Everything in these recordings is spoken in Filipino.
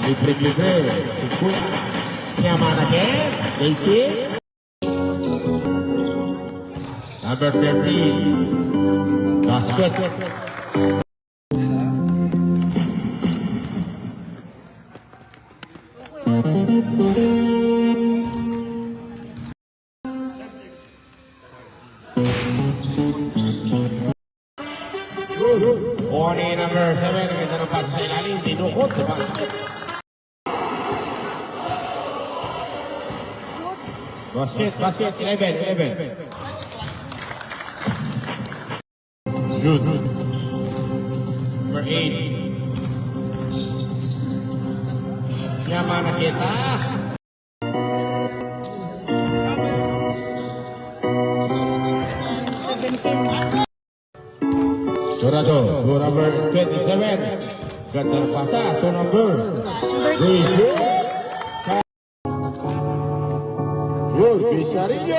Libre-libre. Sikuya. Yamanake. Daisy. Number 13. Basket. Warning number 7. Kita nampak sa ilalim. Dinukot sa basket. Basket. 11. Good. Number 8. Yaman na kita. Dorado, to number 27. Ganda na pasa, to number 3. Good, Pisarillo.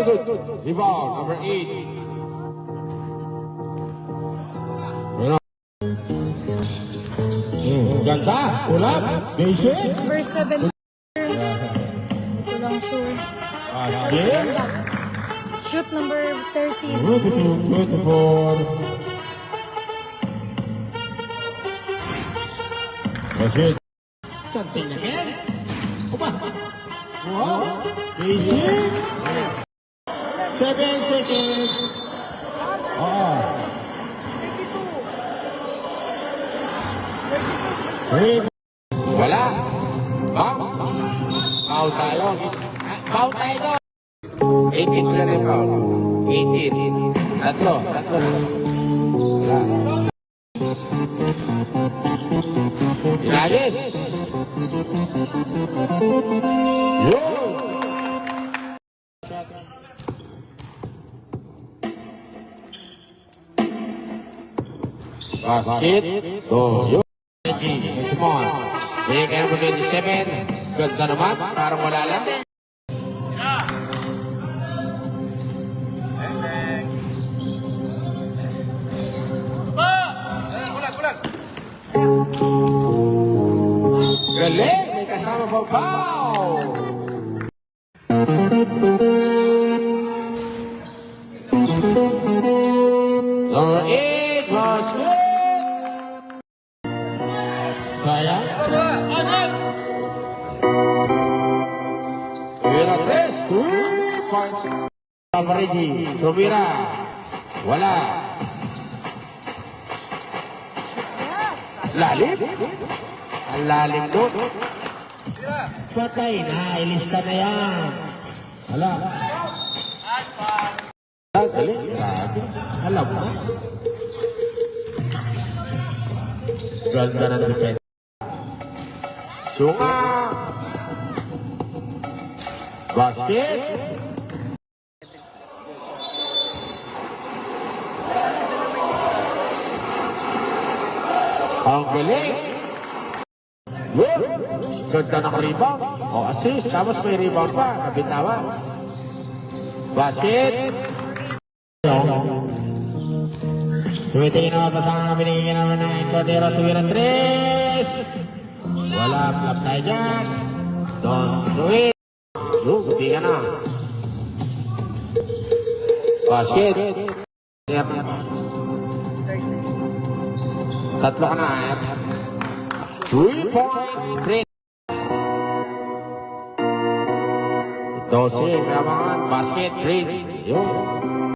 Good. Rebound, number 8. Ganda, ulap, Daisy. Number 7. Ito lang sure. Shoot number 13. Beautiful. That's it. Something again. Opa. Wow. Daisy. 7 seconds. Oo. 32. Wala. Foul tayo. Foul tayo. 18 na rin foul. 18. Tatlo. Wala. Inayos. Yun. Basket. Yun. Come on. Sige, kaya mo 27. Ganda naman. Parang wala lang. Galing! May kasama pa foul! Number 8, basket! Sayang. Tumira 3, 2 points. Alvaregi, tumira. Wala. Lalim? Ang lalim doon. Patay na, ilista na yan. Hala. Galing, grabe. Alam mo. Ganda ng defense. Sunga. Basket. Ang galing. Good. Ganda ng rebound. O assist. Tapos may rebound pa. Kabitawan. Basket. Tumitingin naman pa sa binigyan naman ng Cordero. Tuwira 3. Wala. Flap tayo dyan. Don't do it. Yung, hindi ka na. Basket. Tatlo ka na. 3 points. 3. 12. Kailangan. Basket. 3. Yung.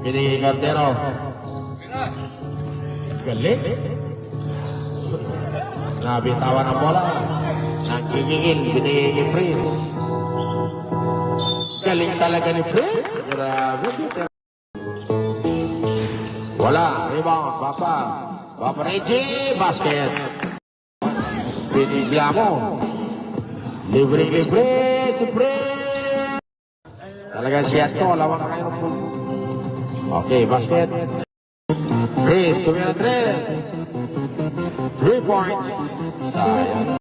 Binigay Cordero. Galing. Nabitawan ang bola. Nagkikingin. Binigay ni Prince. Galing talaga ni Prince. Grabe. Wala. Rebound. Papa Reggie. Basket. Binigyan mo. Libre. Si Prince. Talaga siya to. Lawak na kayo. Okay. Basket. Chris, tumira 3. 3 points. Sayang.